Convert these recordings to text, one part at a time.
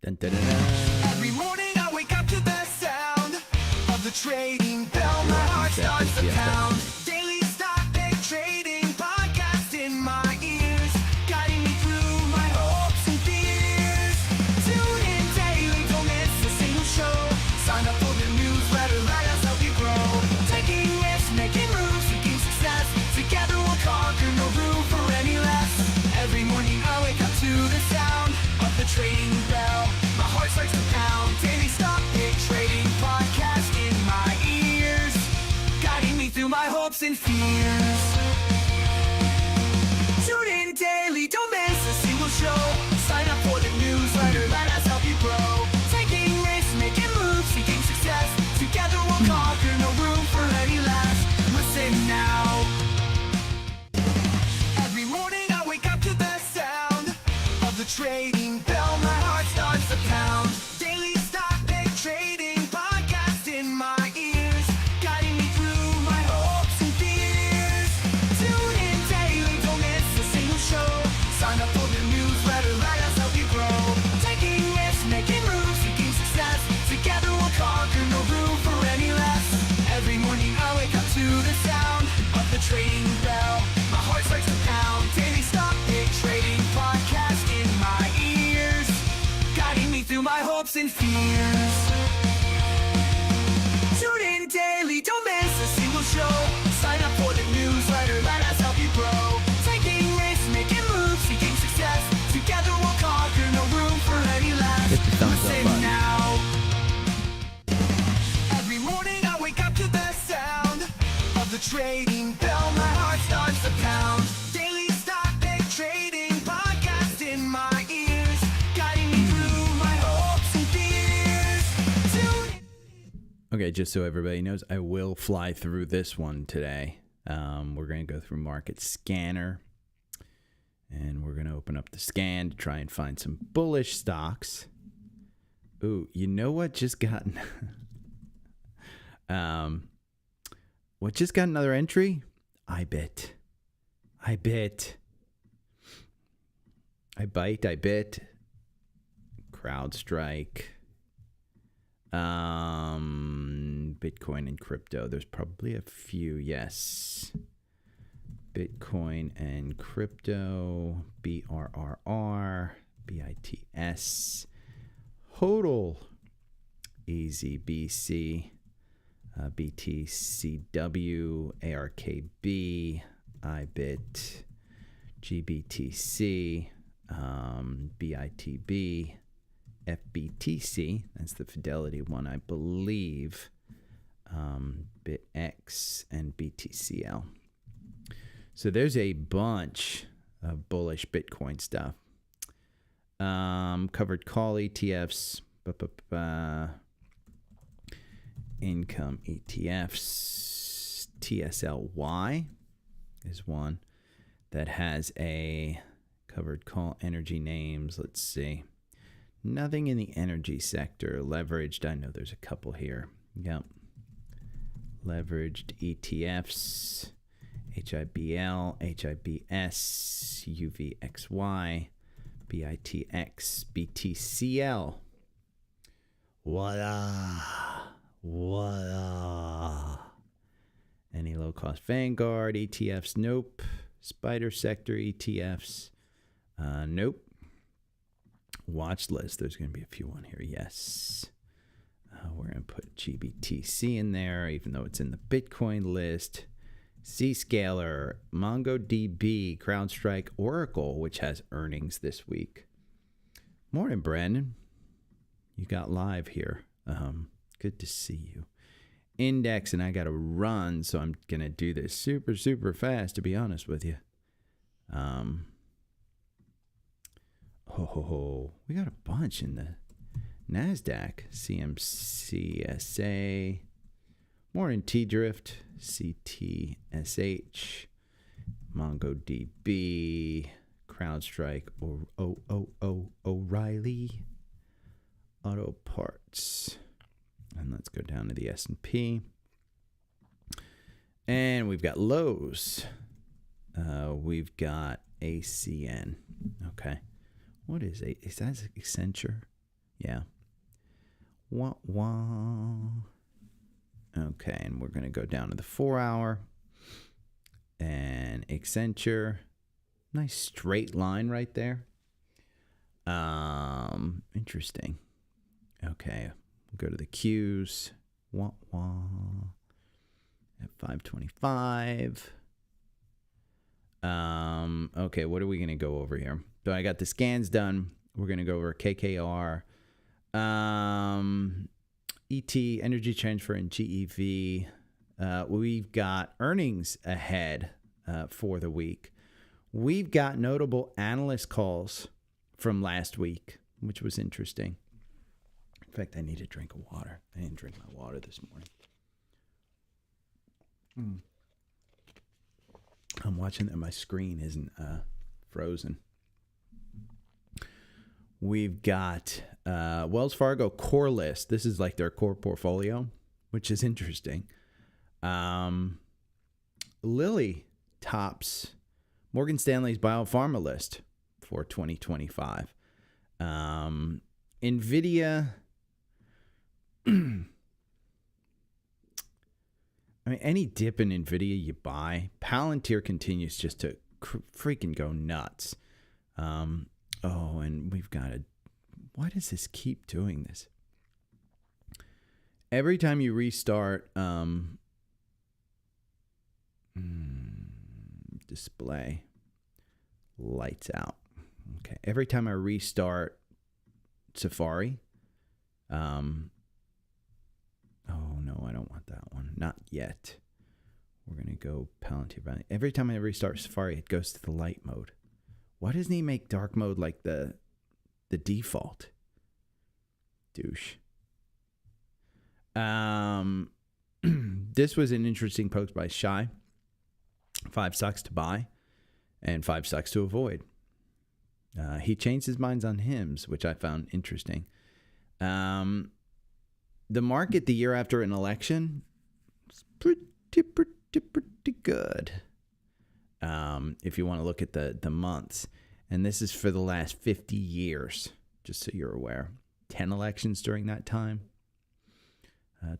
Dun, dun, dun, dun. Every morning I wake up to the sound of the trading bell. My heart starts to pound. Daily stock pick trading podcast in my ears, guiding me through my hopes and fears. Tune in daily, don't miss a single show. Sign up for the newsletter, let us help you grow. Taking risks, making moves, seeking success. Together we'll conquer, no room for any less. Every morning I wake up to the sound of the trading bell. My heart starts to pound. Daily stock pick trading podcast in my ears, guiding me through my hopes and fears. Tune in daily, don't miss a single show. Sign up for the newsletter, let us help you grow. Taking risks, making moves, seeking success. Together we'll conquer, no room for any less. Listen now. Every morning I wake up to the sound of the trading bell. My heart starts to pound. Daily stock pick trading podcast in my ears, guiding me through my hopes and fears. Tune in daily, don't miss a single show. Sign up for the newsletter, let us help you grow. Taking risks, making moves, seeking success. Together we'll conquer, no room for any less. Every morning I wake up to the sound of the trading bell. My heart starts to pound. Daily stock pick trading podcast in my ears, guiding me through my hopes and fears. Tune in daily, don't miss a single show. Sign up for the newsletter, let us help you grow. Taking risks, making moves, seeking success. Together we'll conquer, no room for any less. Hit the thumbs up Listen button. now. Every morning I wake up to the sound of the trading bell. My heart starts to pound. Daily stock pick trading podcast in my ears, guiding me through my hopes and fears. Tune Okay, just so everybody knows, I will fly through this one today. We're going to go through Market Scanner, and we're going to open up the scan to try and find some bullish stocks. Ooh, you know what just got what just got another entry? I bit. I bit. CrowdStrike. Bitcoin and crypto. There's probably a few. Yes. Bitcoin and crypto. BRRR. BITS. HODL. EasyBC. BTCW. ARKB. IBIT. GBTC. BITB. FBTC, that's the Fidelity one, I believe. BitX and BTCL. So there's a bunch of bullish Bitcoin stuff. Covered call ETFs, income ETFs. TSLY is one that has a covered call energy names. Let's see. Nothing in the energy sector. Leveraged, I know there's a couple here. Yep. Leveraged ETFs. HIBL, HIBS, UVXY, BITX, BTCL. Voila. Any low-cost Vanguard ETFs? Nope. Spider sector ETFs? Nope. Watch list. There's going to be a few on here. Yes. We're going to put GBTC in there, even though it's in the Bitcoin list. Zscaler, MongoDB, CrowdStrike, Oracle, which has earnings this week. Morning, Brandon. You got live here. Good to see you. Index, and I got to run, so I'm going to do this super, super fast, to be honest with you. We got a bunch in the NASDAQ. CMCSA. Morning, T-Drift. CTSH. MongoDB. CrowdStrike. O'Reilly. Auto Parts. And let's go down to the S&P. And we've got Lowe's. We've got ACN. Okay. What is that Accenture? Yeah. Wah, wah. Okay, and we're going to go down to the 4-hour. And Accenture. Nice straight line right there. Interesting. Okay, we'll go to the Qs. Wah, wah. At 525. Okay, what are we going to go over here? So I got the scans done. We're going to go over KKR. ET, Energy Transfer, and GEV. We've got earnings ahead for the week. We've got notable analyst calls from last week, which was interesting. In fact, I need a drink of water. I didn't drink my water this morning. I'm watching that my screen isn't frozen. We've got Wells Fargo core list. This is like their core portfolio, which is interesting. Lilly tops Morgan Stanley's biopharma list for 2025. NVIDIA. I mean, any dip in NVIDIA you buy. Palantir continues just to freaking go nuts. Oh, and we've got a... Why does this keep doing this? Every time you restart... display. Lights out. Okay. Every time I restart Safari... Oh, no, I don't want that one. Not yet. We're going to go Palantir. Every time I restart Safari, it goes to the light mode. Why doesn't he make dark mode like the default? Douche. This was an interesting post by Shy. 5 stocks to buy and 5 stocks to avoid. He changed his minds on HIMS, which I found interesting. The market the year after an election is pretty good. If you want to look at the months. And this is for the last 50 years, just so you're aware. 10 elections during that time.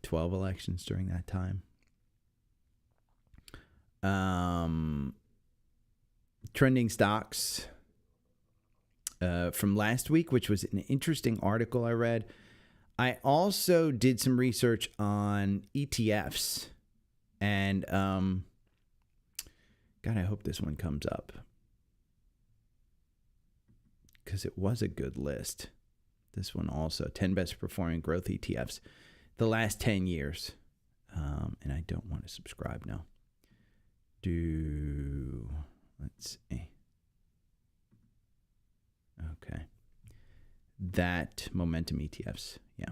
12 elections during that time. Trending stocks from last week, which was an interesting article I read. I also did some research on ETFs, and God, I hope this one comes up because it was a good list. This one also, 10 best performing growth ETFs the last 10 years, and I don't want to subscribe now. Let's see. Okay. That momentum ETFs, yeah.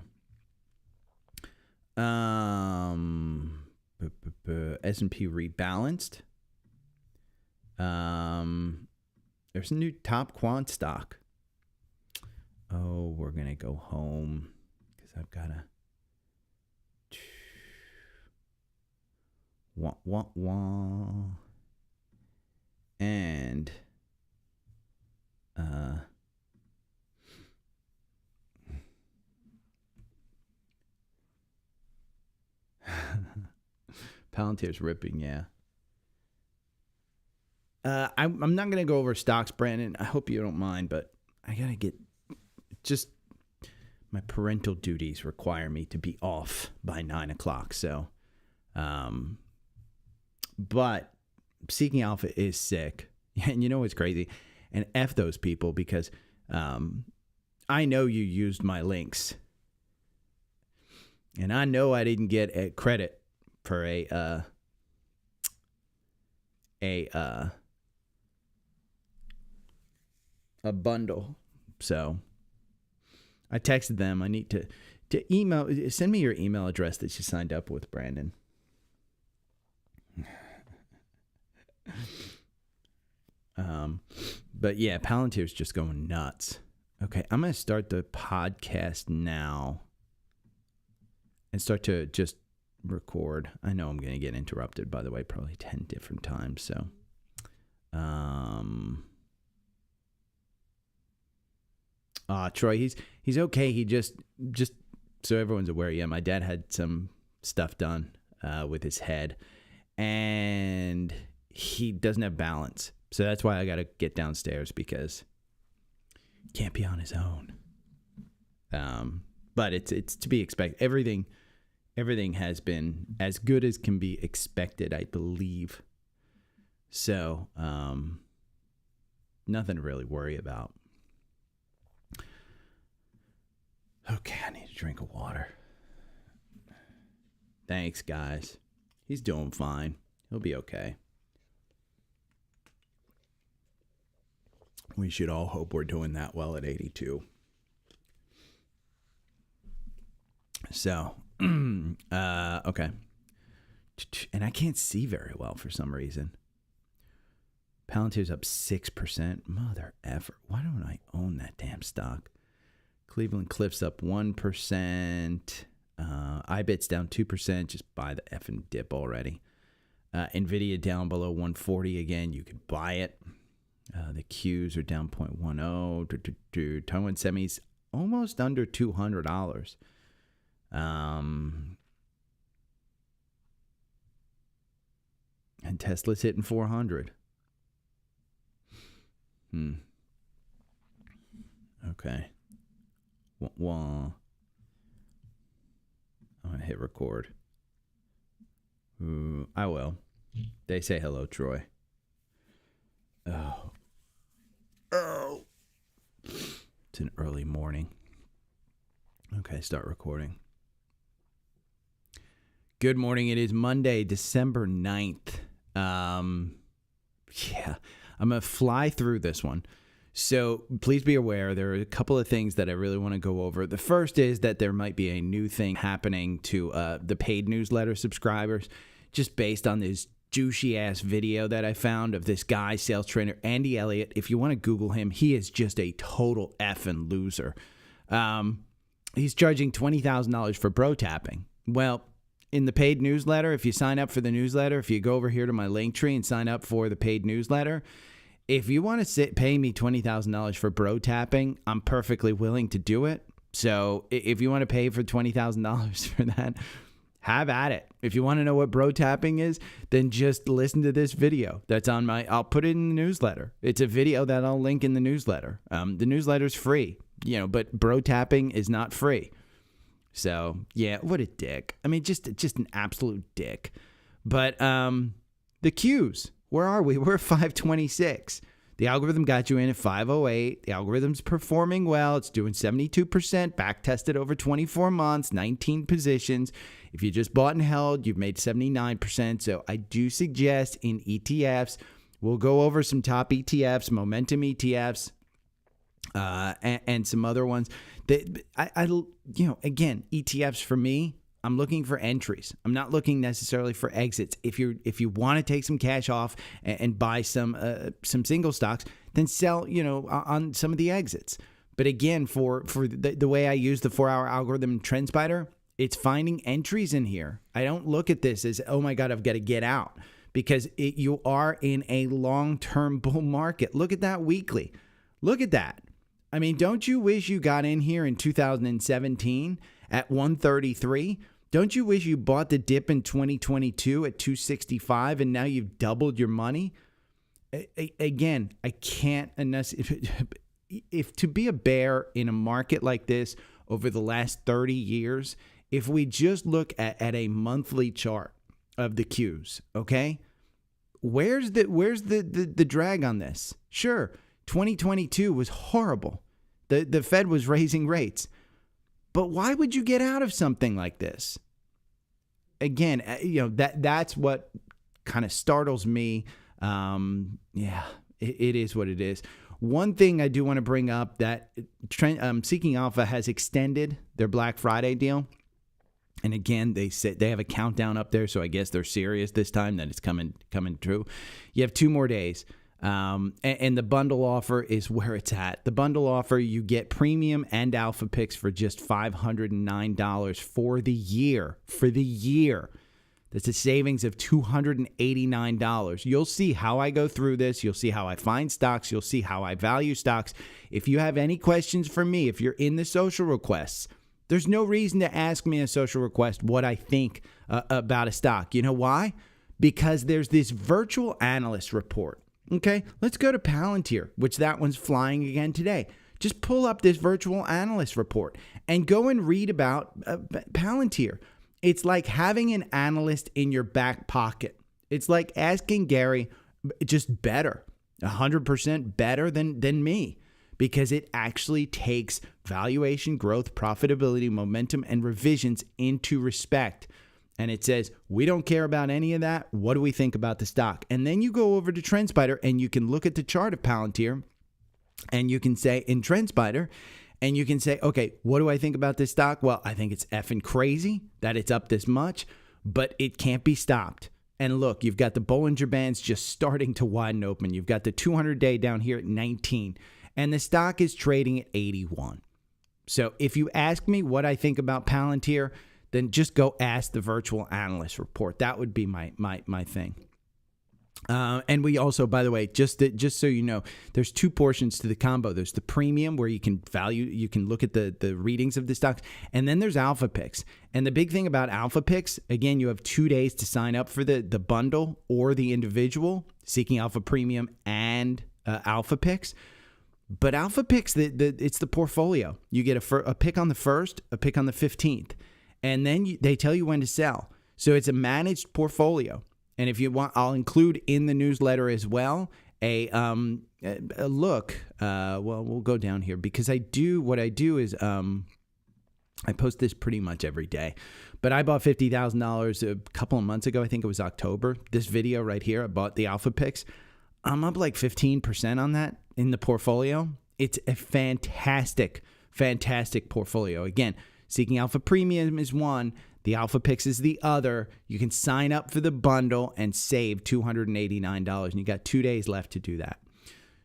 S&P rebalanced. There's a new top quant stock. Oh, we're gonna go home because I've got to. And Palantir's ripping, yeah. I'm not going to go over stocks, Brandon. I hope you don't mind, but I got to get just my parental duties require me to be off by 9 o'clock. So, but Seeking Alpha is sick. And you know what's crazy? And F those people because I know you used my links. And I know I didn't get a credit for a bundle. So I texted them. I need to email. Send me your email address that you signed up with, Brandon. But yeah, Palantir's just going nuts. Okay, I'm going to start the podcast now and start to just record. I know I'm going to get interrupted, by the way, probably 10 different times. So, Troy, he's okay. He just so everyone's aware, yeah, my dad had some stuff done with his head, and he doesn't have balance. So that's why I got to get downstairs, because he can't be on his own. But it's to be expected. Everything has been as good as can be expected, I believe. So nothing to really worry about. Okay, I need a drink of water. Thanks, guys. He's doing fine. He'll be okay. We should all hope we're doing that well at 82. So, okay. And I can't see very well for some reason. Palantir's up 6%. Mother effer. Why don't I own that damn stock? Cleveland Cliffs up 1%. iBit's down 2%. Just buy the effing dip already. NVIDIA down below 140 again. You could buy it. The Qs are down 0.10. Taiwan Semi's almost under $200. And Tesla's hitting 400. Okay. I'm going to hit record. I will. They say hello, Troy. Oh. It's an early morning. Okay, start recording. Good morning. It is Monday, December 9th. I'm going to fly through this one. So please be aware, there are a couple of things that I really want to go over. The first is that there might be a new thing happening to the paid newsletter subscribers, just based on this douchey-ass video that I found of this guy, sales trainer, Andy Elliott. If you want to Google him, he is just a total effing loser. He's charging $20,000 for bro tapping. Well, in the paid newsletter, if you sign up for the newsletter, if you go over here to my link tree and sign up for the paid newsletter, if you want to pay me $20,000 for bro tapping, I'm perfectly willing to do it. So if you want to pay for $20,000 for that, have at it. If you want to know what bro tapping is, then just listen to this video. That's on I'll put it in the newsletter. It's a video that I'll link in the newsletter. The newsletter's free, but bro tapping is not free. So yeah, what a dick. I mean, just an absolute dick. But the Qs. Where are we? We're at 526. The algorithm got you in at 508. The algorithm's performing well. It's doing 72%, back tested over 24 months, 19 positions. If you just bought and held, you've made 79%. So I do suggest in ETFs, we'll go over some top ETFs, momentum ETFs, and some other ones. Again, ETFs for me, I'm looking for entries. I'm not looking necessarily for exits. If you want to take some cash off and buy some single stocks, then sell, on some of the exits. But again, for the way I use the 4-hour algorithm in Trendspider, it's finding entries in here. I don't look at this as, oh my God, I've got to get out, because you are in a long-term bull market. Look at that weekly. Look at that. I mean, don't you wish you got in here in 2017 at 133? Don't you wish you bought the dip in 2022 at 265 and now you've doubled your money? Again, I can't, unless if to be a bear in a market like this over the last 30 years, if we just look at a monthly chart of the Qs, okay? Where's the drag on this? Sure, 2022 was horrible. The Fed was raising rates. But why would you get out of something like this? Again, that's what kind of startles me. It is what it is. One thing I do want to bring up, that Seeking Alpha has extended their Black Friday deal. And again, they said they have a countdown up there, so I guess they're serious this time that it's coming true. You have 2 more days. And the bundle offer is where it's at. The bundle offer, you get premium and alpha picks for just $509 for the year. That's a savings of $289. You'll see how I go through this. You'll see how I find stocks. You'll see how I value stocks. If you have any questions for me, if you're in the social requests, there's no reason to ask me in a social request what I think about a stock. You know why? Because there's this virtual analyst report. Okay, let's go to Palantir, which that one's flying again today. Just pull up this virtual analyst report and go and read about Palantir. It's like having an analyst in your back pocket. It's like asking Gary, just better, 100% better than me, because it actually takes valuation, growth, profitability, momentum, and revisions into respect. And it says, we don't care about any of that. What do we think about the stock? And then you go over to Trendspider and you can look at the chart of Palantir and you can say in Trendspider, and you can say, okay, what do I think about this stock? Well, I think it's effing crazy that it's up this much, but it can't be stopped. And look, you've got the Bollinger Bands just starting to widen open. You've got the 200-day down here at 19, and the stock is trading at 81. So if you ask me what I think about Palantir, then just go ask the virtual analyst report. That would be my thing. And we also, by the way, just so you know, there's two portions to the combo. There's the premium where you can look at the readings of the stocks. And then there's Alpha Picks. And the big thing about Alpha Picks, again, you have 2 days to sign up for the bundle or the individual, Seeking Alpha Premium and Alpha Picks. But Alpha Picks, it's the portfolio. You get a pick on the 1st, a pick on the 15th. And then they tell you when to sell. So it's a managed portfolio. And if you want, I'll include in the newsletter as well a look. Well, we'll go down here because what I do is I post this pretty much every day. But I bought $50,000 a couple of months ago. I think it was October. This video right here, I bought the Alpha Picks. I'm up like 15% on that in the portfolio. It's a fantastic portfolio. Again, Seeking Alpha Premium is one. The Alpha Picks is the other. You can sign up for the bundle and save $289, and you got 2 days left to do that.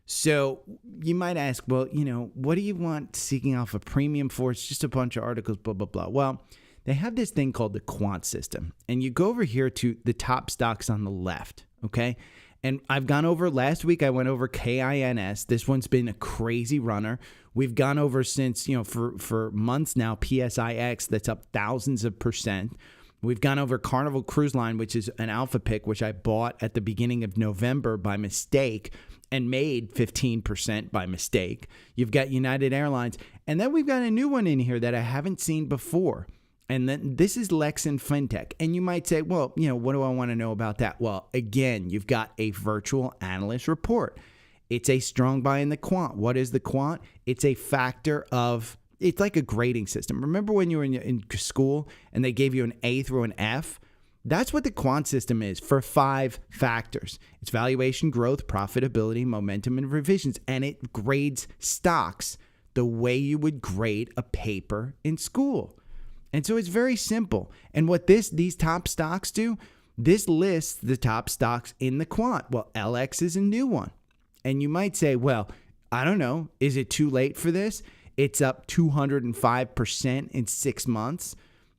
So you might ask, well, what do you want Seeking Alpha Premium for? It's just a bunch of articles, blah, blah, blah. Well, they have this thing called the quant system, and you go over here to the top stocks on the left, okay? And I've gone over, last week I went over KINS. This one's been a crazy runner. We've gone over since, for months now, PSIX, that's up thousands of percent. We've gone over Carnival Cruise Line, which is an Alpha Pick, which I bought at the beginning of November by mistake and made 15% by mistake. You've got United Airlines. And then we've got a new one in here that I haven't seen before. And then this is Lex and FinTech. And you might say, well, what do I want to know about that? Well, again, you've got a virtual analyst report. It's a strong buy in the quant. What is the quant? It's a factor of, it's like a grading system. Remember when you were in school and they gave you an A through an F? That's what the quant system is for 5 factors. It's valuation, growth, profitability, momentum, and revisions. And it grades stocks the way you would grade a paper in school. And so it's very simple. And what these top stocks do, this lists the top stocks in the quant. Well, LX is a new one. And you might say, well, I don't know. Is it too late for this? It's up 205% in 6 months.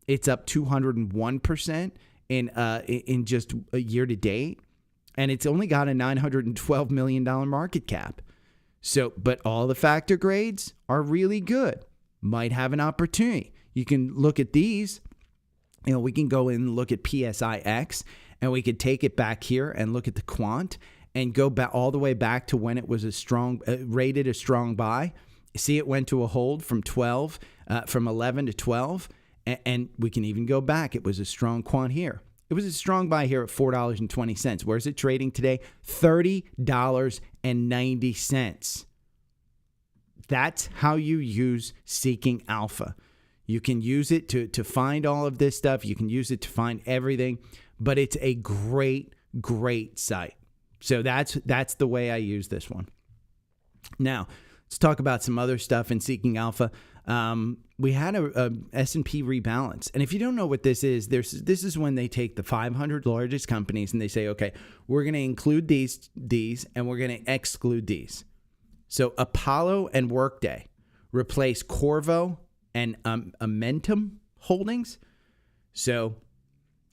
It's up 201% in just a year to date. And it's only got a $912 million market cap. So, but all the factor grades are really good. Might have an opportunity. You can look at these. We can go in and look at PSIX, and we could take it back here and look at the quant and go back all the way back to when it was rated a strong buy. See, it went to a hold from 11 to 12, and we can even go back. It was a strong quant here. It was a strong buy here at $4.20. Where's it trading today? $30.90. That's how you use Seeking Alpha. You can use it to find all of this stuff. You can use it to find everything, but it's a great, great site. So that's the way I use this one. Now, let's talk about some other stuff in Seeking Alpha. We had a S&P rebalance. And if you don't know what this is when they take the 500 largest companies and they say, okay, we're going to include these, and we're going to exclude these. So Apollo and Workday replace Corvo and Amentum Holdings. So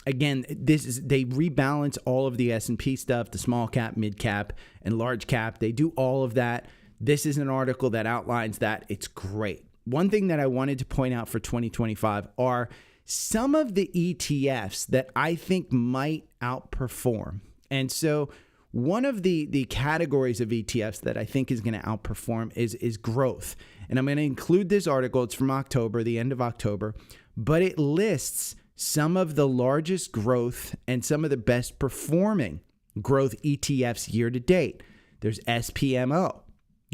Again, they rebalance all of the S&P stuff, the small cap, mid cap, and large cap. They do all of that. This is an article that outlines that. It's great. One thing that I wanted to point out for 2025 are some of the ETFs that I think might outperform. And so one of the categories of ETFs that I think is going to outperform is growth. And I'm going to include this article. It's from October, the end of October, but it lists some of the largest growth and some of the best performing growth ETFs year to date. There's SPMO.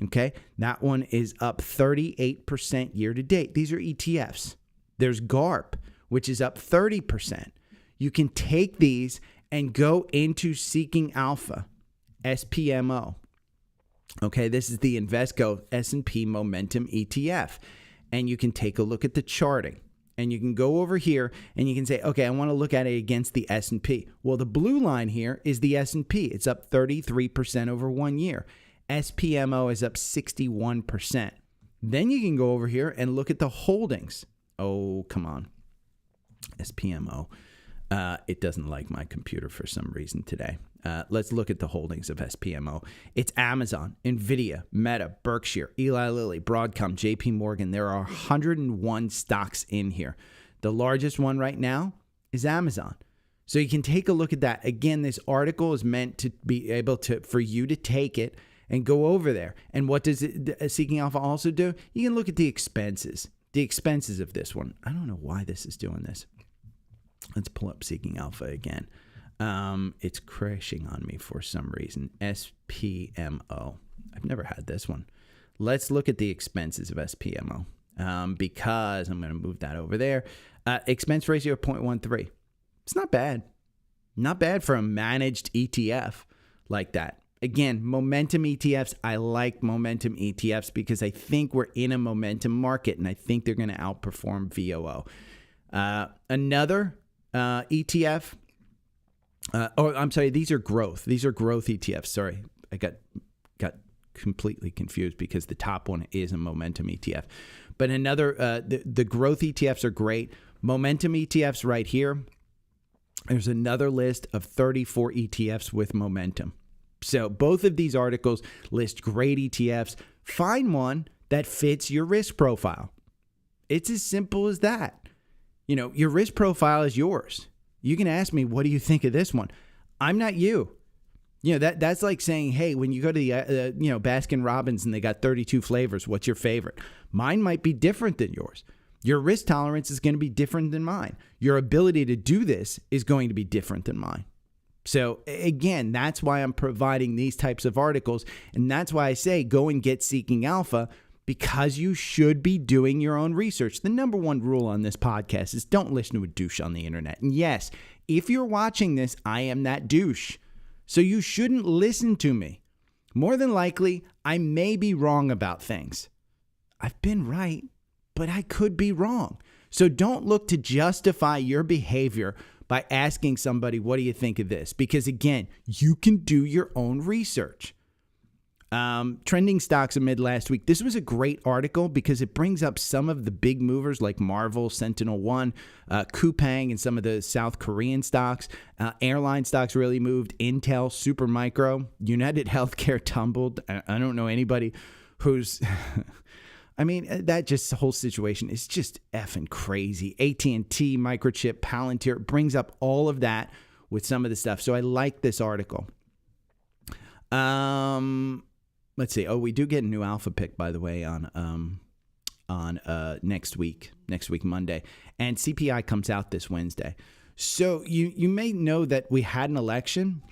Okay, that one is up 38% year to date. These are ETFs. There's GARP, which is up 30%. You can take these and go into Seeking Alpha, SPMO. Okay, this is the Invesco S&P Momentum ETF. And you can take a look at the charting. And you can go over here and you can say, okay, I want to look at it against the S&P. Well, the blue line here is the S&P. It's up 33% over 1 year. SPMO is up 61%. Then you can go over here and look at the holdings. Oh, come on. SPMO. It doesn't like my computer for some reason today. Let's look at the holdings of SPMO. It's Amazon, NVIDIA, Meta, Berkshire, Eli Lilly, Broadcom, JP Morgan. There are 101 stocks in here. The largest one right now is Amazon. So you can take a look at that. Again, this article is meant to be able to, for you to take it and go over there. And what does Seeking Alpha also do? You can look at the expenses. The expenses of this one. I don't know why this is doing this. Let's pull up Seeking Alpha again. It's crashing on me for some reason. SPMO. I've never had this one. Let's look at the expenses of SPMO because I'm going to move that over there. Expense ratio of 0.13. It's not bad. Not bad for a managed ETF like that. Again, momentum ETFs, I like momentum ETFs because I think we're in a momentum market and I think they're going to outperform VOO. Another ETF, I'm sorry, these are growth. These are growth ETFs. Sorry, I got completely confused because the top one is a momentum ETF. But another, the growth ETFs are great. Momentum ETFs right here. There's another list of 34 ETFs with momentum. So both of these articles list great ETFs. Find one that fits your risk profile. It's as simple as that. You know, your risk profile is yours. You can ask me, what do you think of this one? I'm not you. You know, that's like saying, hey, when you go to the, Baskin Robbins and they got 32 flavors, what's your favorite? Mine might be different than yours. Your risk tolerance is going to be different than mine. Your ability to do this is going to be different than mine. So again, that's why I'm providing these types of articles. And that's why I say go and get Seeking Alpha, because you should be doing your own research. The number one rule on this podcast is don't listen to a douche on the internet. And yes, if you're watching this, I am that douche. So you shouldn't listen to me. More than likely, I may be wrong about things. I've been right, but I could be wrong. So don't look to justify your behavior by asking somebody, what do you think of this? Because again, you can do your own research. Trending stocks amid last week. This was a great article because it brings up some of the big movers like Marvel, SentinelOne, Coupang, and some of the South Korean stocks. Airline stocks really moved. Intel, Supermicro, United Healthcare tumbled. I don't know anybody who's... I mean, that just the whole situation is just effing crazy. AT&T, Microchip, Palantir brings up all of that with some of the stuff. So I like this article. Let's see. Oh, we do get a new alpha pick, by the way, on next week, Monday. And CPI comes out this Wednesday. So you may know that we had an election.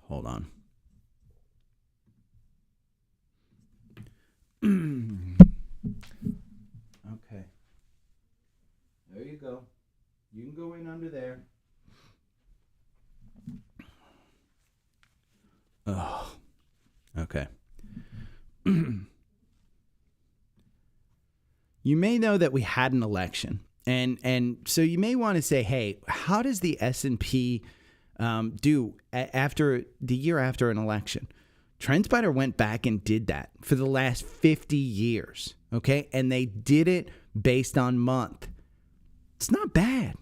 Hold on. Okay. There you go. You can go in under there. Oh. Okay. You may know that we had an election. And so you may want to say, hey, how does the S&P do after the year after an election? Trendspider went back and did that for the last 50 years, okay? And they did it based on month. It's not bad.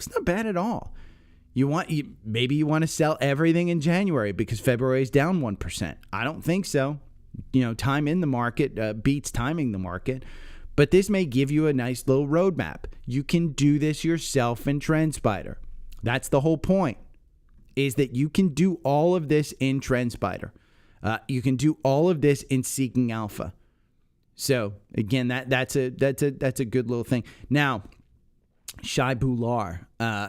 It's not bad at all. Maybe you want to sell everything in January because February is down 1%. I don't think so. Time in the market beats timing the market. But this may give you a nice little roadmap. You can do this yourself in Trendspider. That's the whole point, is that you can do all of this in Trendspider. You can do all of this in Seeking Alpha. So again, that's a good little thing. Now, Shai Bular,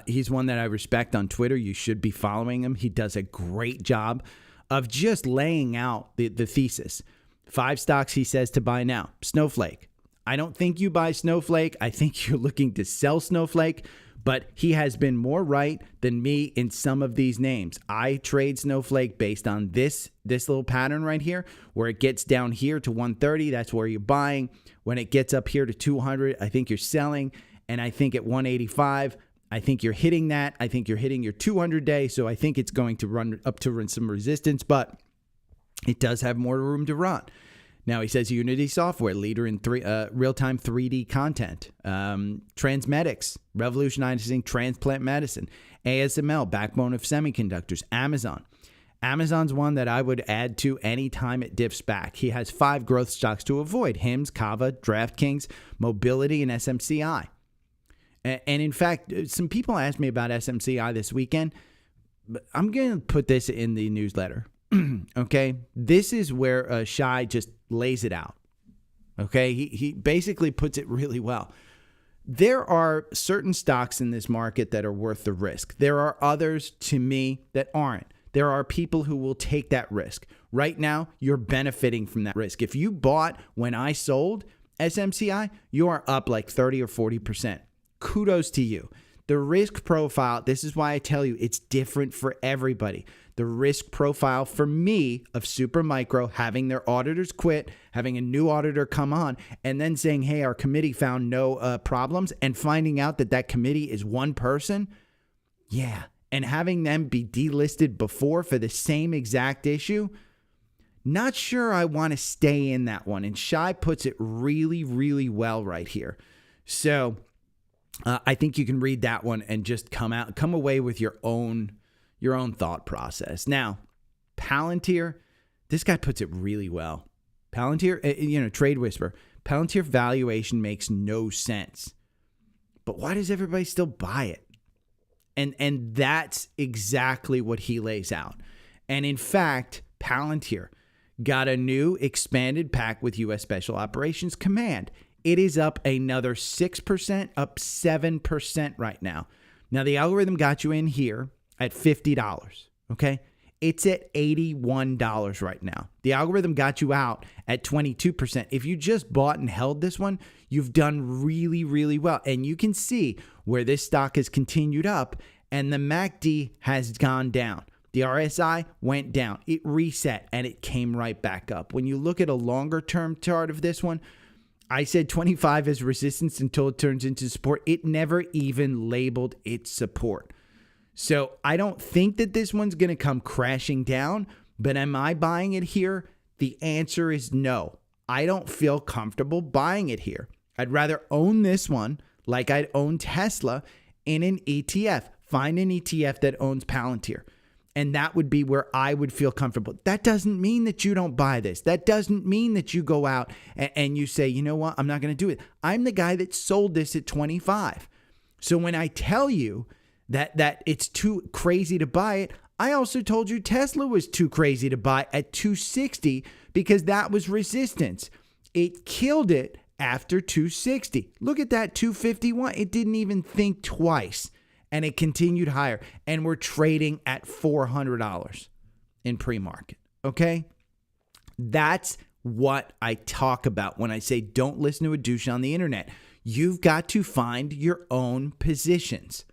he's one that I respect on Twitter. You should be following him. He does a great job of just laying out the thesis. 5 stocks he says to buy now. Snowflake. I don't think you buy Snowflake. I think you're looking to sell Snowflake, but he has been more right than me in some of these names. I trade Snowflake based on this little pattern right here, where it gets down here to 130. That's where you're buying. When it gets up here to 200, I think you're selling. And I think at 185, I think you're hitting that. I think you're hitting your 200-day. So I think it's going to run up to some resistance, but it does have more room to run. Now, he says Unity Software, leader in real-time 3D content. Transmedics, revolutionizing transplant medicine. ASML, backbone of semiconductors. Amazon. Amazon's one that I would add to any time it dips back. He has 5 growth stocks to avoid. HIMS, Kava, DraftKings, Mobility, and SMCI. And in fact, some people asked me about SMCI this weekend. But I'm going to put this in the newsletter. Okay, this is where Shai just lays it out. Okay, he basically puts it really well. There are certain stocks in this market that are worth the risk. There are others, to me, that aren't. There are people who will take that risk. Right now, you're benefiting from that risk. If you bought when I sold SMCI, you are up like 30 or 40%. Kudos to you. The risk profile, this is why I tell you it's different for everybody. The risk profile for me of Supermicro, having their auditors quit, having a new auditor come on, and then saying, hey, our committee found no problems, and finding out that committee is one person, yeah, and having them be delisted before for the same exact issue, not sure I want to stay in that one. And Shai puts it really, really well right here. So I think you can read that one and just come away with your own thought process. Now, Palantir, this guy puts it really well. Palantir, Trade Whisper, Palantir valuation makes no sense. But why does everybody still buy it? And that's exactly what he lays out. And in fact, Palantir got a new expanded pack with U.S. Special Operations Command. It is up another 6%, up 7% right now. Now, the algorithm got you in here at $50, okay? It's at $81 right now. The algorithm got you out at 22%. If you just bought and held this one, you've done really, really well. And you can see where this stock has continued up and the MACD has gone down. The RSI went down. It reset and it came right back up. When you look at a longer term chart of this one, I said 25 is resistance until it turns into support. It never even labeled its support. So I don't think that this one's going to come crashing down, but am I buying it here? The answer is no. I don't feel comfortable buying it here. I'd rather own this one like I'd own Tesla in an ETF. Find an ETF that owns Palantir. And that would be where I would feel comfortable. That doesn't mean that you don't buy this. That doesn't mean that you go out and you say, you know what, I'm not going to do it. I'm the guy that sold this at 25. So when I tell you that it's too crazy to buy it, I also told you Tesla was too crazy to buy at 260 because that was resistance. It killed it after 260. Look at that 251. It didn't even think twice. And it continued higher. And we're trading at $400 in pre-market. Okay? That's what I talk about when I say don't listen to a douche on the internet. You've got to find your own positions.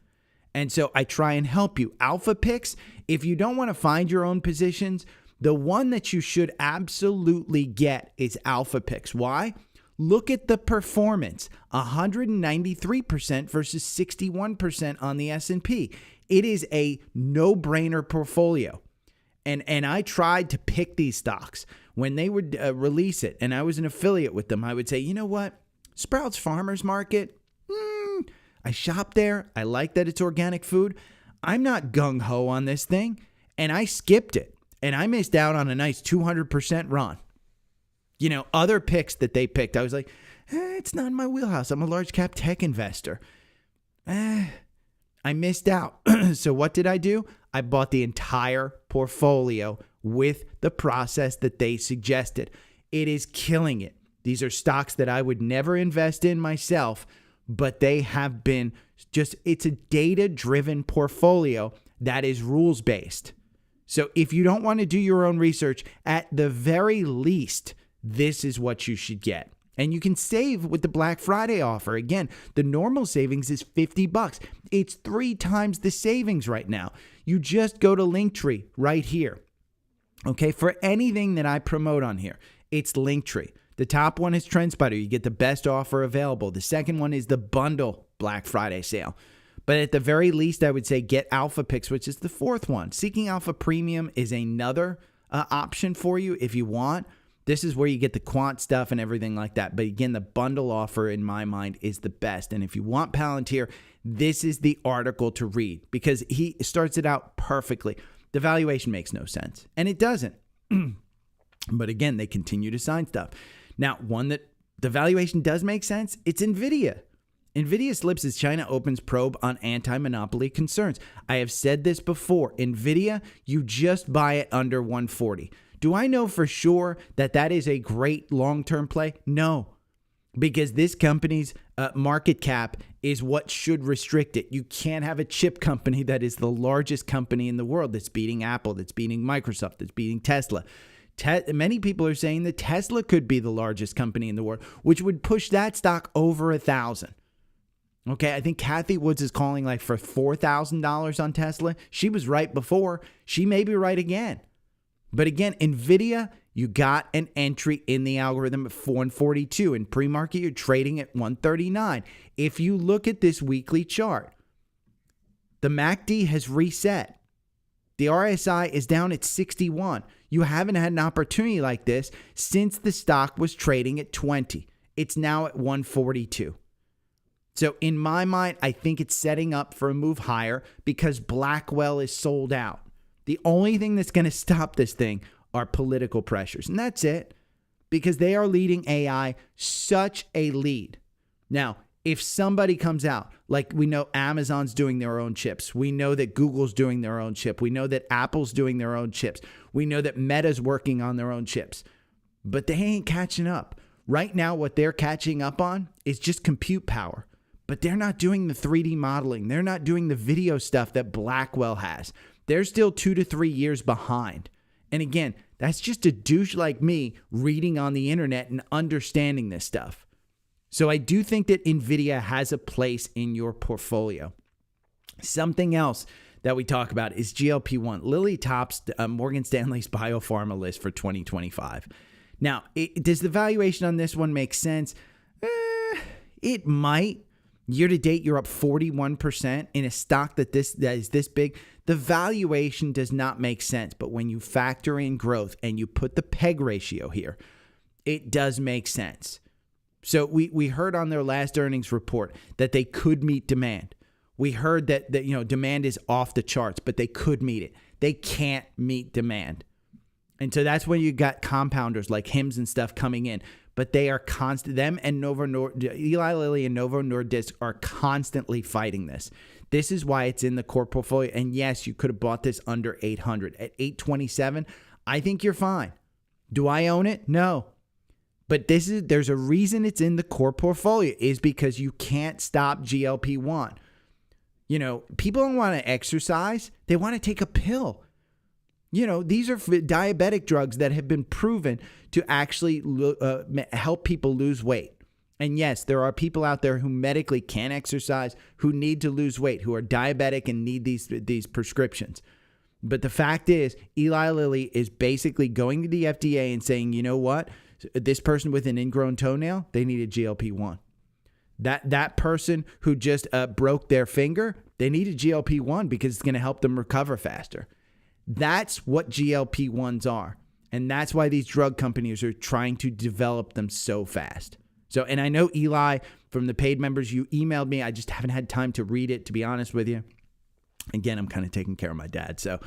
And so I try and help you. Alpha picks, if you don't want to find your own positions, the one that you should absolutely get is Alpha picks. Why? Look at the performance, 193% versus 61% on the S&P. It is a no-brainer portfolio. And I tried to pick these stocks. When they would release it, and I was an affiliate with them, I would say, you know what? Sprouts Farmers Market, I shop there. I like that it's organic food. I'm not gung-ho on this thing, and I skipped it, and I missed out on a nice 200% run. Other picks that they picked, I was like, it's not in my wheelhouse. I'm a large cap tech investor. I missed out. So what did I do? I bought the entire portfolio with the process that they suggested. It is killing it. These are stocks that I would never invest in myself, but they have been it's a data-driven portfolio that is rules-based. So if you don't want to do your own research, at the very least, this is what you should get. And you can save with the Black Friday offer. Again, the normal savings is $50. It's 3 times the savings right now. You just go to Linktree right here. Okay, for anything that I promote on here, it's Linktree. The top one is Trendspider. You get the best offer available. The second one is the bundle Black Friday sale. But at the very least, I would say get Alpha Picks, which is the fourth one. Seeking Alpha Premium is another option for you if you want. This is where you get the quant stuff and everything like that. But again, the bundle offer in my mind is the best. And if you want Palantir, this is the article to read because he starts it out perfectly. The valuation makes no sense. And it doesn't. But again, they continue to sign stuff. Now, one that the valuation does make sense, it's NVIDIA. NVIDIA slips as China opens probe on anti-monopoly concerns. I have said this before. NVIDIA, you just buy it under 140. Do I know for sure that that is a great long-term play? No, because this company's market cap is what should restrict it. You can't have a chip company that is the largest company in the world that's beating Apple, that's beating Microsoft, that's beating Tesla. Many people are saying that Tesla could be the largest company in the world, which would push that stock over 1,000. Okay, I think Kathy Woods is calling like for $4,000 on Tesla. She was right before. She may be right again. But again, NVIDIA, you got an entry in the algorithm at 142. In pre-market, you're trading at 139. If you look at this weekly chart, the MACD has reset. The RSI is down at 61. You haven't had an opportunity like this since the stock was trading at 20. It's now at 142. So in my mind, I think it's setting up for a move higher because Blackwell is sold out. The only thing that's going to stop this thing are political pressures. And that's it, because they are leading AI such a lead. Now, if somebody comes out, like we know Amazon's doing their own chips. We know that Google's doing their own chip. We know that Apple's doing their own chips. We know that Meta's working on their own chips. But they ain't catching up. Right now, what they're catching up on is just compute power. But they're not doing the 3D modeling. They're not doing the video stuff that Blackwell has. They're still 2 to 3 years behind. And again, that's just a douche like me reading on the internet and understanding this stuff. So I do think that NVIDIA has a place in your portfolio. Something else that we talk about is GLP-1. Lilly tops Morgan Stanley's biopharma list for 2025. Now, does the valuation on this one make sense? It might. Year to date, you're up 41% in a stock that is this big. The valuation does not make sense, but when you factor in growth and you put the PEG ratio here, it does make sense. So we heard on their last earnings report that they could meet demand. We heard that demand is off the charts, but they could meet it. They can't meet demand. And so that's when you got compounders like Hims and stuff coming in. But they are constant. Them and Eli Lilly and Novo Nordisk are constantly fighting this. This is why it's in the core portfolio. And yes, you could have bought this under 800 at 827. I think you're fine. Do I own it? No. But there's a reason it's in the core portfolio is because you can't stop GLP-1. People don't want to exercise. They want to take a pill. These are diabetic drugs that have been proven to actually help people lose weight. And yes, there are people out there who medically can't exercise, who need to lose weight, who are diabetic and need these prescriptions. But the fact is, Eli Lilly is basically going to the FDA and saying, you know what? This person with an ingrown toenail, they need a GLP-1. That person who just broke their finger, they need a GLP-1 because it's going to help them recover faster. That's what GLP-1s are. And that's why these drug companies are trying to develop them so fast. So, and I know Eli from the paid members, you emailed me. I just haven't had time to read it, to be honest with you. Again, I'm kind of taking care of my dad. So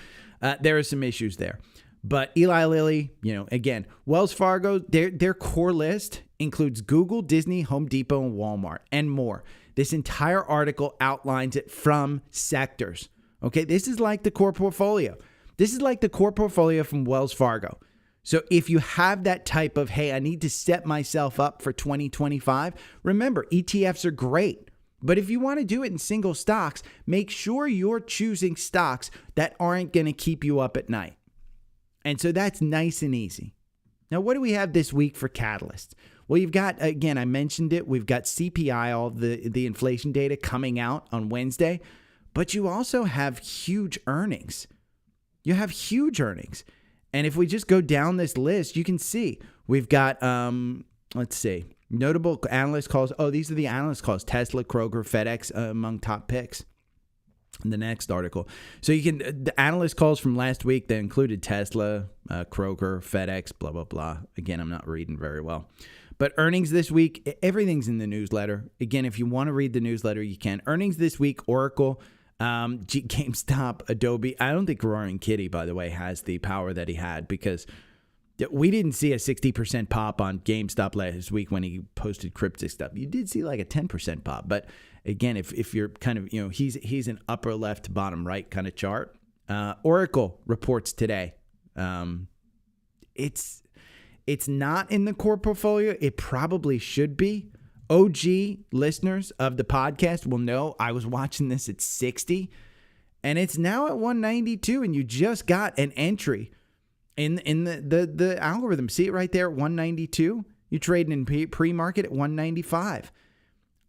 there are some issues there. But Eli Lilly, again, Wells Fargo, their core list includes Google, Disney, Home Depot, and Walmart, and more. This entire article outlines it from sectors. Okay, this is like the core portfolio. This is like the core portfolio from Wells Fargo. So if you have that type of, hey, I need to set myself up for 2025, remember, ETFs are great. But if you want to do it in single stocks, make sure you're choosing stocks that aren't going to keep you up at night. And so that's nice and easy. Now, what do we have this week for catalysts? Well, you've got, again, I mentioned it, we've got CPI, all the inflation data coming out on Wednesday, but you also have huge earnings. You have huge earnings. And if we just go down this list, you can see we've got, let's see, notable analyst calls. Oh, these are the analyst calls. Tesla, Kroger, FedEx among top picks. In the next article. So you can, the analyst calls from last week, that included Tesla, Kroger, FedEx, blah, blah, blah. Again, I'm not reading very well. But earnings this week, everything's in the newsletter. Again, if you want to read the newsletter, you can. Earnings this week, Oracle, GameStop, Adobe. I don't think Roaring Kitty, by the way, has the power that he had, because we didn't see a 60% pop on GameStop last week when he posted cryptic stuff. You did see like a 10% pop. But again, if you're kind of, he's an upper left, bottom right kind of chart. Oracle reports today. It's not in the core portfolio. It probably should be. OG listeners of the podcast will know I was watching this at 60 and it's now at 192, and you just got an entry in the algorithm. See it right there at 192. You're trading in pre-market at 195.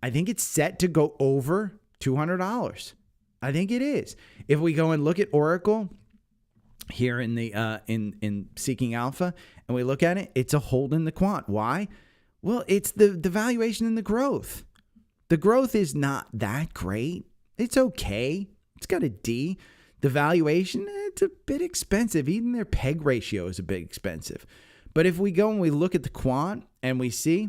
I think it's set to go over $200. I think it is. If we go and look at Oracle here in the in Seeking Alpha, and we look at it, it's a hold in the quant. Why? Well, it's the valuation and the growth. The growth is not that great. It's okay. It's got a D. The valuation, it's a bit expensive. Even their PEG ratio is a bit expensive. But if we go and we look at the quant and we see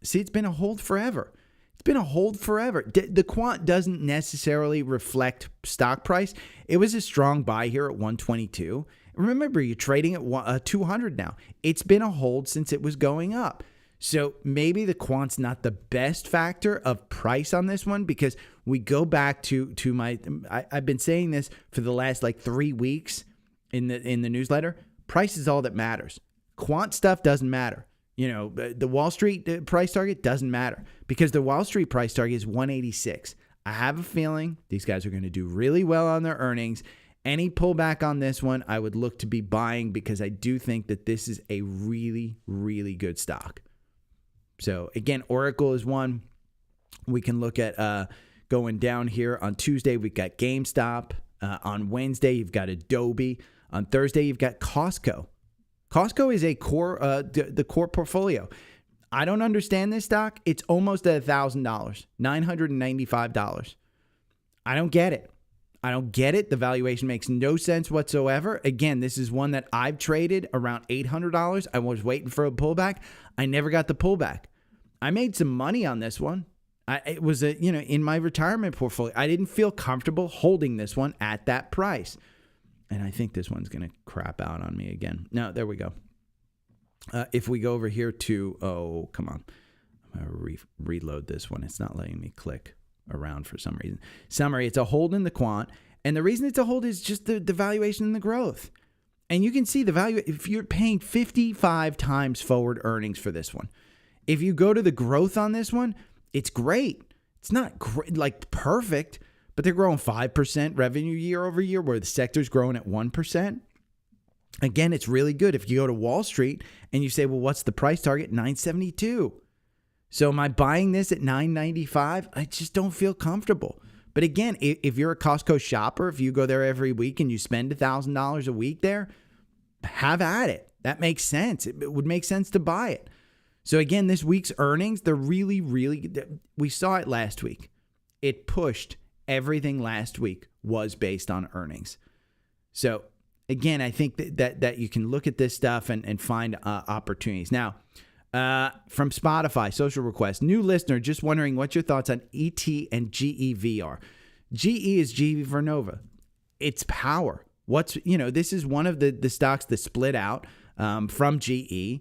it's been a hold forever. It's been a hold forever. The quant doesn't necessarily reflect stock price. It was a strong buy here at 122. Remember, you're trading at 200 now. It's been a hold since it was going up. So maybe the quant's not the best factor of price on this one, because we go back to I've been saying this for the last like 3 weeks in the newsletter. Price is all that matters. Quant stuff doesn't matter. The Wall Street price target doesn't matter, because the Wall Street price target is 186. I have a feeling these guys are going to do really well on their earnings. Any pullback on this one, I would look to be buying, because I do think that this is a really, really good stock. So again, Oracle is one. We can look at going down here. On Tuesday, we've got GameStop. On Wednesday, you've got Adobe. On Thursday, you've got Costco. Costco is a core, the core portfolio. I don't understand this stock. It's almost at $1,000, $995. I don't get it. The valuation makes no sense whatsoever. Again, this is one that I've traded around $800. I was waiting for a pullback. I never got the pullback. I made some money on this one. It was in my retirement portfolio. I didn't feel comfortable holding this one at that price. And I think this one's going to crap out on me again. No, there we go. If we go over here to, come on. I'm going to reload this one. It's not letting me click around for some reason. Summary, it's a hold in the quant. And the reason it's a hold is just the valuation and the growth. And you can see the value, if you're paying 55 times forward earnings for this one. If you go to the growth on this one, it's great. It's not great, like perfect, but they're growing 5% revenue year over year, where the sector's growing at 1%. Again, it's really good. If you go to Wall Street and you say, well, what's the price target? 972. So am I buying this at 995? I just don't feel comfortable. But again, if you're a Costco shopper, if you go there every week and you spend $1,000 a week there, have at it. That makes sense. It would make sense to buy it. So again, this week's earnings, they're really, really, we saw it last week. It pushed everything last week was based on earnings. So again, I think that you can look at this stuff and find opportunities. Now, From Spotfiy, social request. New listener, just wondering what your thoughts on ET and GEV are. GE is GE Vernova. It's power. This is one of the stocks that split out from GE.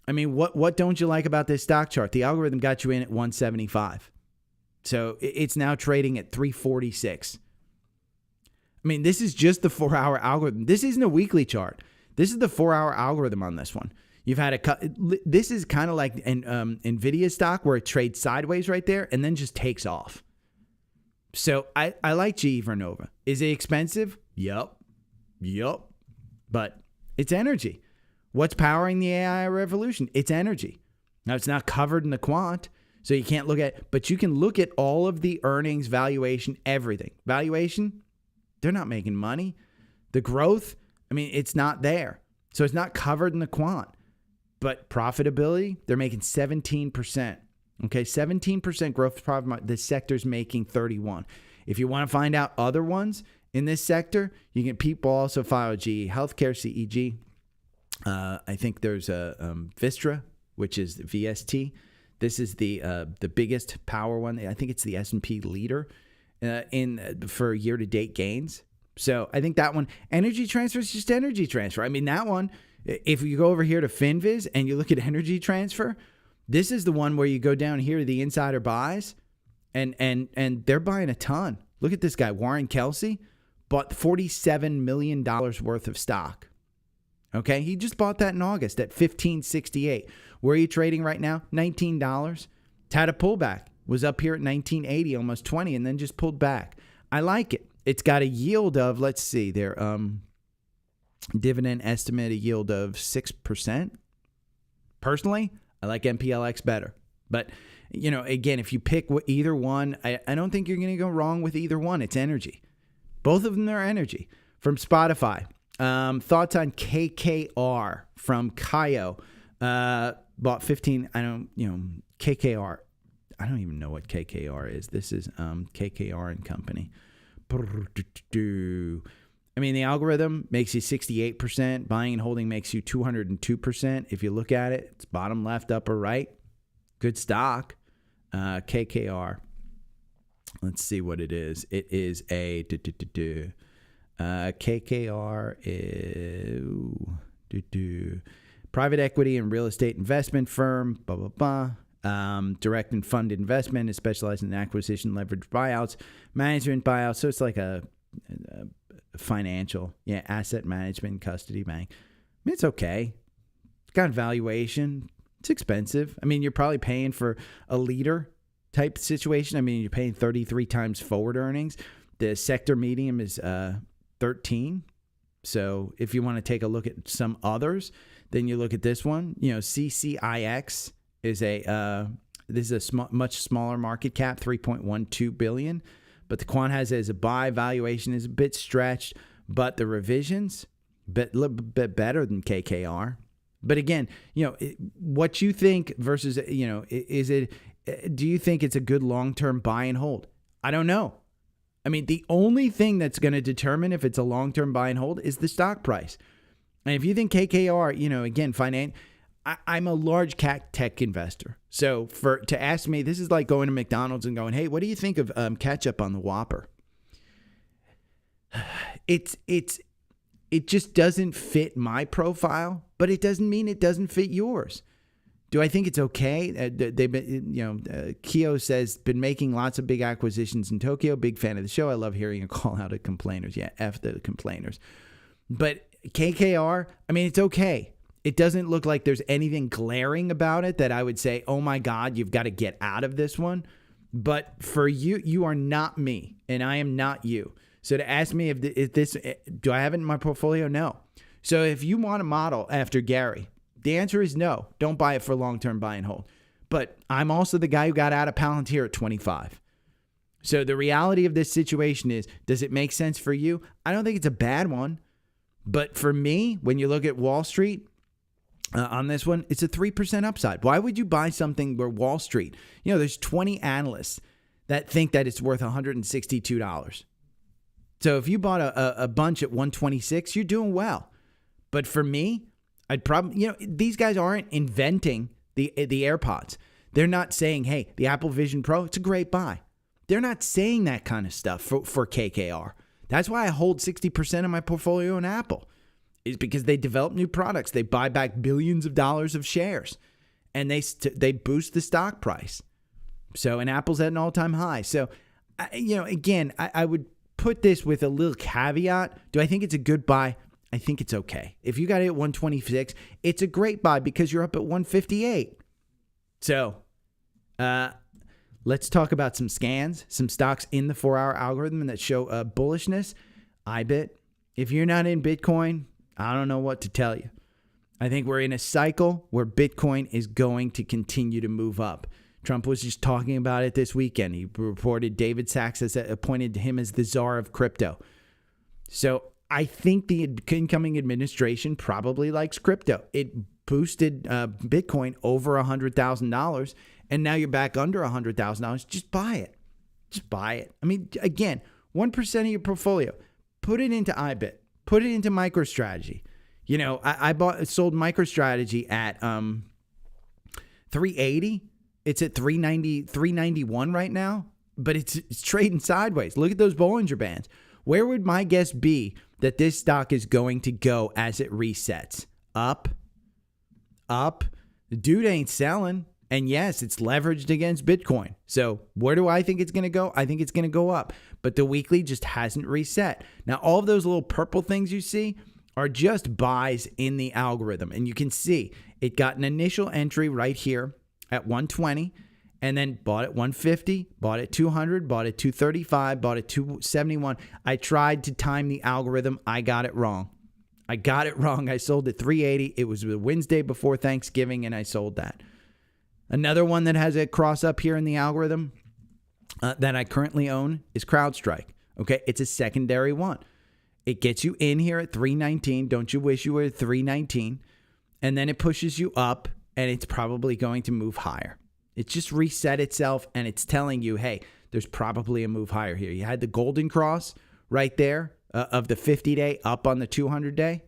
I mean, what don't you like about this stock chart? The algorithm got you in at 175. So it's now trading at 346. I mean, this is just the 4-hour algorithm. This isn't a weekly chart. This is the 4-hour algorithm on this one. You've had this is kind of like an NVIDIA stock where it trades sideways right there and then just takes off. So I like GE Vernova. Is it expensive? Yup. But it's energy. What's powering the AI revolution? It's energy. Now, it's not covered in the quant, so you can't look at, but you can look at all of the earnings, valuation, everything. Valuation, they're not making money. The growth, I mean, it's not there. So it's not covered in the quant. But profitability, they're making 17%. Okay, 17% growth profit. The sector's making 31%. If you want to find out other ones in this sector, you can people also follow GE Healthcare, CEG. I think there's a Vistra, which is VST. This is the biggest power one. I think it's the S&P leader for year-to-date gains. So I think that one, energy transfer is just energy transfer. I mean, that one, if you go over here to FinViz and you look at energy transfer, this is the one where you go down here to the insider buys, and they're buying a ton. Look at this guy, Warren Kelsey, bought $47 million worth of stock. Okay, he just bought that in August at $15.68. Where are you trading right now? $19. It's had a pullback. Was up here at $19.80, almost $20, and then just pulled back. I like it. It's got a yield of, let's see, their dividend estimate, a yield of 6%. Personally, I like MPLX better. But, again, if you pick either one, I don't think you're going to go wrong with either one. It's energy. Both of them are energy. From Spotfiy. Thoughts on KKR from Kaio. Bought 15. KKR. I don't even know what KKR is. This is KKR and Company. I mean, the algorithm makes you 68%. Buying and holding makes you 202%. If you look at it, it's bottom left, upper right. Good stock. KKR. Let's see what it is. It is a KKR is private equity and real estate investment firm. Blah blah blah. Direct and funded investment is specialized in acquisition, leveraged buyouts, management buyouts. So it's like a financial, asset management, custody bank. I mean, it's okay. It's got valuation. It's expensive. I mean, you're probably paying for a leader type situation. I mean, you're paying 33 times forward earnings. The sector median is 13. So if you want to take a look at some others, then you look at this one. CCIX is this is a much smaller market cap, 3.12 billion. But the quant has it as a buy. Valuation is a bit stretched, but the revisions a little bit better than KKR. But again, what you think versus is it? Do you think it's a good long-term buy and hold? I don't know. I mean, the only thing that's going to determine if it's a long-term buy and hold is the stock price. And if you think KKR, again, I'm a large cap tech investor. So to ask me, this is like going to McDonald's and going, hey, what do you think of ketchup on the Whopper? It just doesn't fit my profile, but it doesn't mean it doesn't fit yours. Do I think it's okay? They've been, Kyo says, been making lots of big acquisitions in Tokyo. Big fan of the show. I love hearing a call out of complainers. Yeah, F the complainers. But KKR, I mean, it's okay. It doesn't look like there's anything glaring about it that I would say, oh my God, you've got to get out of this one. But for you, you are not me, and I am not you. So to ask me if this, do I have it in my portfolio? No. So if you want a model after Gary, the answer is no. Don't buy it for long-term buy and hold. But I'm also the guy who got out of Palantir at 25. So the reality of this situation is, does it make sense for you? I don't think it's a bad one. But for me, when you look at Wall Street, on this one, it's a 3% upside. Why would you buy something where Wall Street, there's 20 analysts that think that it's worth $162. So if you bought a bunch at 126, you're doing well. But for me, I'd probably, these guys aren't inventing the AirPods. They're not saying, hey, the Apple Vision Pro, it's a great buy. They're not saying that kind of stuff for KKR. That's why I hold 60% of my portfolio in Apple, is because they develop new products. They buy back billions of dollars of shares, and they boost the stock price. So, and Apple's at an all-time high. So, again, I would put this with a little caveat. Do I think it's a good buy? I think it's okay. If you got it at 126, it's a great buy because you're up at 158. So, let's talk about some scans, some stocks in the 4-hour algorithm that show bullishness. IBIT. If you're not in Bitcoin, I don't know what to tell you. I think we're in a cycle where Bitcoin is going to continue to move up. Trump was just talking about it this weekend. He reported David Sachs has appointed him as the czar of crypto. So I think the incoming administration probably likes crypto. It boosted Bitcoin over $100,000, and now you're back under $100,000. Just buy it. Just buy it. I mean, again, 1% of your portfolio, put it into IBIT, put it into MicroStrategy. You know, I sold MicroStrategy at 380. It's at 390, 391 right now, but it's trading sideways. Look at those Bollinger Bands. Where would my guess be that this stock is going to go as it resets? Up. The dude ain't selling. And yes, it's leveraged against Bitcoin. So where do I think it's going to go? I think it's going to go up. But the weekly just hasn't reset. Now, all of those little purple things you see are just buys in the algorithm. And you can see it got an initial entry right here at 120, and then bought at 150, bought at 200, bought at 235, bought at 271. I tried to time the algorithm. I got it wrong. I sold at 380. It was the Wednesday before Thanksgiving, and I sold that. Another one that has a cross up here in the algorithm that I currently own is CrowdStrike. Okay, it's a secondary one. It gets you in here at 319. Don't you wish you were at 319? And then it pushes you up, and it's probably going to move higher. It just reset itself, and it's telling you, hey, there's probably a move higher here. You had the golden cross right there of the 50-day up on the 200-day.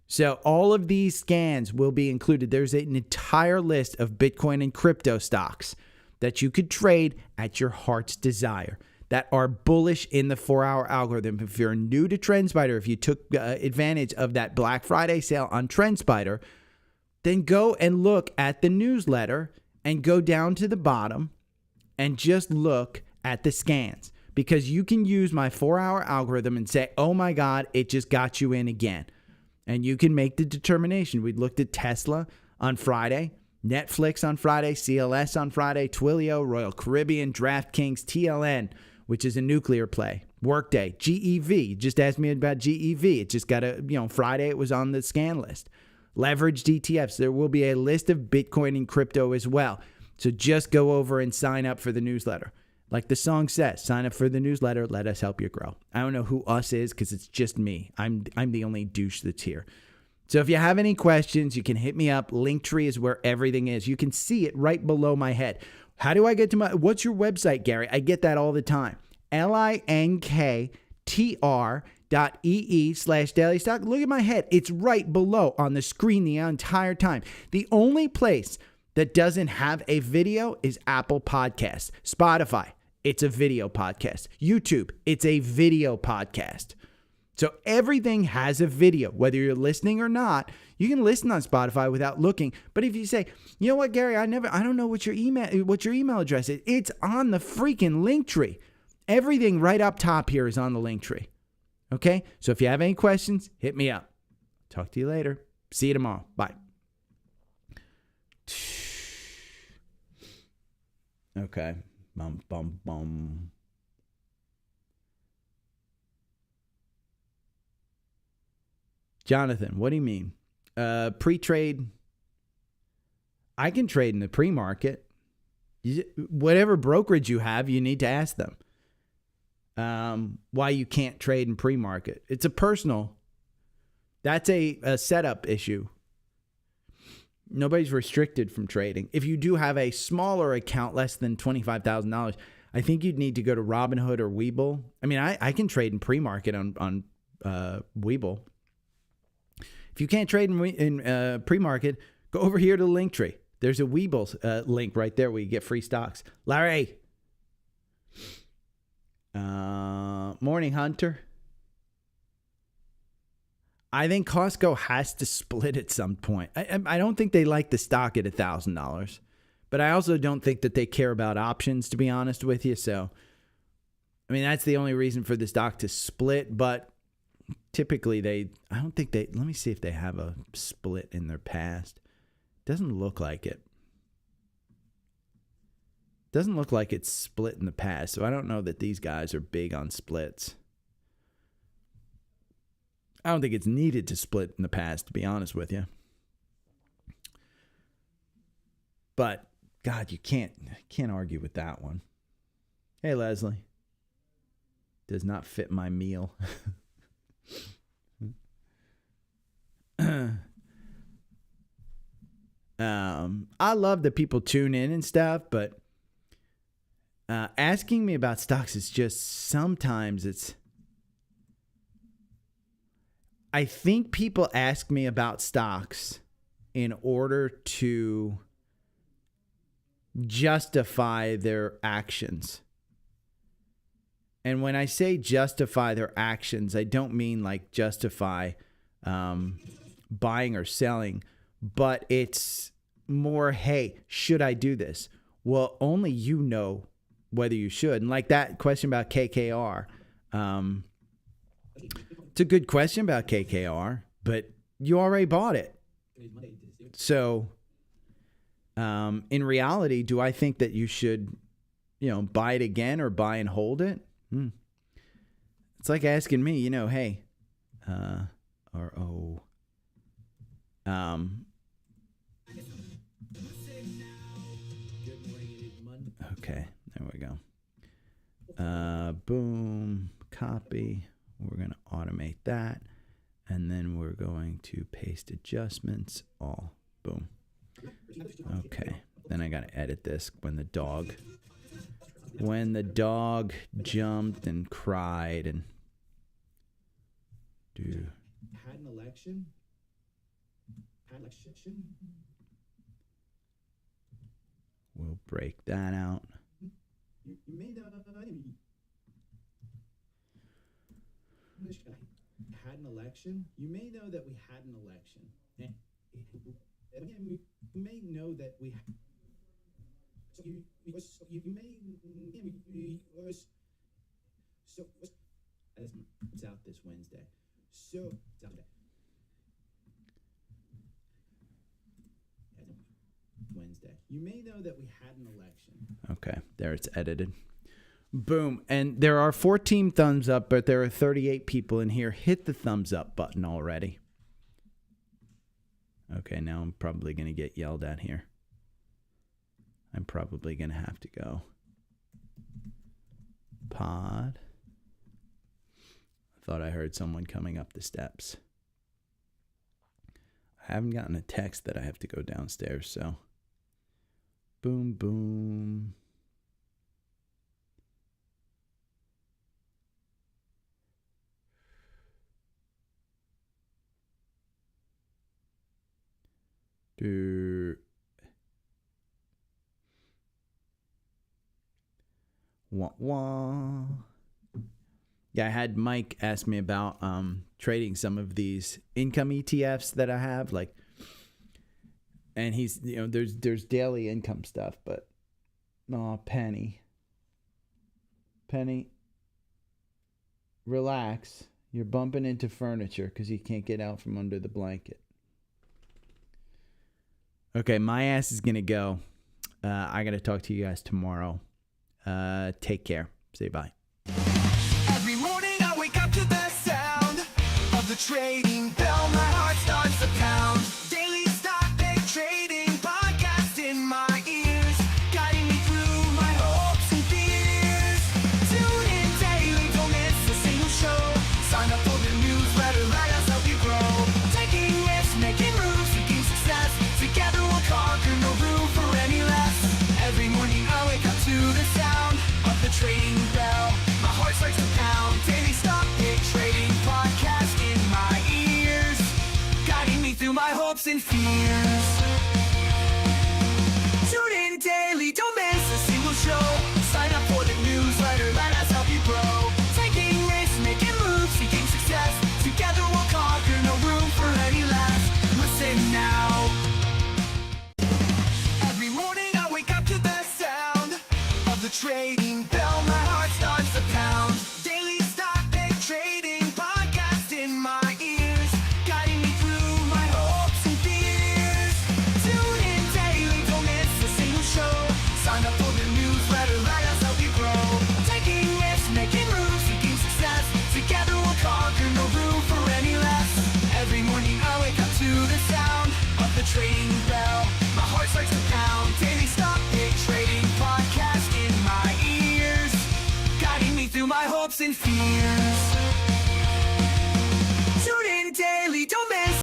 So all of these scans will be included. There's an entire list of Bitcoin and crypto stocks that you could trade at your heart's desire that are bullish in the 4-hour algorithm. If you're new to Trendspider, if you took advantage of that Black Friday sale on Trendspider, then go and look at the newsletter and go down to the bottom and just look at the scans, because you can use my 4-hour algorithm and say, oh my God, it just got you in again. And you can make the determination. We looked at Tesla on Friday, Netflix on Friday, CLS on Friday, Twilio, Royal Caribbean, DraftKings, TLN, which is a nuclear play, Workday, GEV. Just asked me about GEV. It just got Friday it was on the scan list. Leveraged ETFs. There will be a list of Bitcoin and crypto as well. So just go over and sign up for the newsletter. Like the song says, sign up for the newsletter. Let us help you grow. I don't know who us is because it's just me. I'm the only douche that's here. So if you have any questions, you can hit me up. Linktree is where everything is. You can see it right below my head. How do I get to what's your website, Gary? I get that all the time. linktr.ee/daily stock. Look at my head. It's right below on the screen the entire time. The only place that doesn't have a video is Apple Podcasts. Spotify, it's a video podcast. YouTube, it's a video podcast. So everything has a video, whether you're listening or not. You can listen on Spotify without looking. But if you say, you know what, Gary, I don't know what your email address is. It's on the freaking Linktree. Everything right up top here is on the Linktree. Okay? So if you have any questions, hit me up. Talk to you later. See you tomorrow. Bye. Okay. Bum, bum, bum. Jonathan, what do you mean? Pre-trade. I can trade in the pre-market. Whatever brokerage you have, you need to ask them why you can't trade in pre-market. It's a personal. That's a setup issue. Nobody's restricted from trading. If you do have a smaller account, less than $25,000, I think you'd need to go to Robinhood or Webull. I mean, I can trade in pre-market on Webull. If you can't trade in pre-market, go over here to the Linktree. There's a Weeble link right there where you get free stocks. Larry. Morning, Hunter. I think Costco has to split at some point. I don't think they like the stock at $1,000, but I also don't think that they care about options, to be honest with you. So, I mean, that's the only reason for the stock to split, but typically I don't think let me see if they have a split in their past. Doesn't look like it. Doesn't look like it's split in the past, so I don't know that these guys are big on splits. I don't think it's needed to split in the past, to be honest with you. But, God, you can't argue with that one. Hey, Leslie. Does not fit my meal. I love that people tune in and stuff, but asking me about stocks is just sometimes it's... I think people ask me about stocks in order to justify their actions. And when I say justify their actions, I don't mean like justify buying or selling, but it's more, hey, should I do this? Well, only you know whether you should. And like that question about KKR, it's a good question about KKR, but you already bought it. So, in reality, do I think that you should, buy it again or buy and hold it? It's like asking me, hey, okay, there we go. Boom, copy. We're going to automate that. And then we're going to paste adjustments. All. Boom. Okay. Then I got to edit this when the dog jumped and cried and had an election. We'll break that out. You made had an election. You may know that we had an election. And again, you may know that we so you may so it's out this Wednesday. So it's out today. Wednesday. You may know that we had an election. Okay, there it's edited. Boom. And there are 14 thumbs up, but there are 38 people in here. Hit the thumbs up button already. Okay, now I'm probably going to get yelled at here. I'm probably going to have to go. Pod. I thought I heard someone coming up the steps. I haven't gotten a text that I have to go downstairs, so. Boom, boom. Wah, wah. Yeah, I had Mike ask me about trading some of these income ETFs that I have, and he's, there's daily income stuff, but Penny, relax. You're bumping into furniture because you can't get out from under the blanket. Okay, my ass is going to go. I got to talk to you guys tomorrow. Take care. Say bye. Every morning I wake up to the sound of the trading bell. My heart starts to pound. Daily stock pick trading podcast in my ears, guiding me through my hopes and fears. Tune in daily, don't miss a single show. Sign up for the newsletter, let us help you grow. Taking risks, making moves, seeking success. Together we'll conquer, no room for any less. Every morning I wake up to the sound of the trading bell. My heart starts to pound. Daily stock pick trading podcast in my ears, guiding me through my hopes and fears. hopes and fears.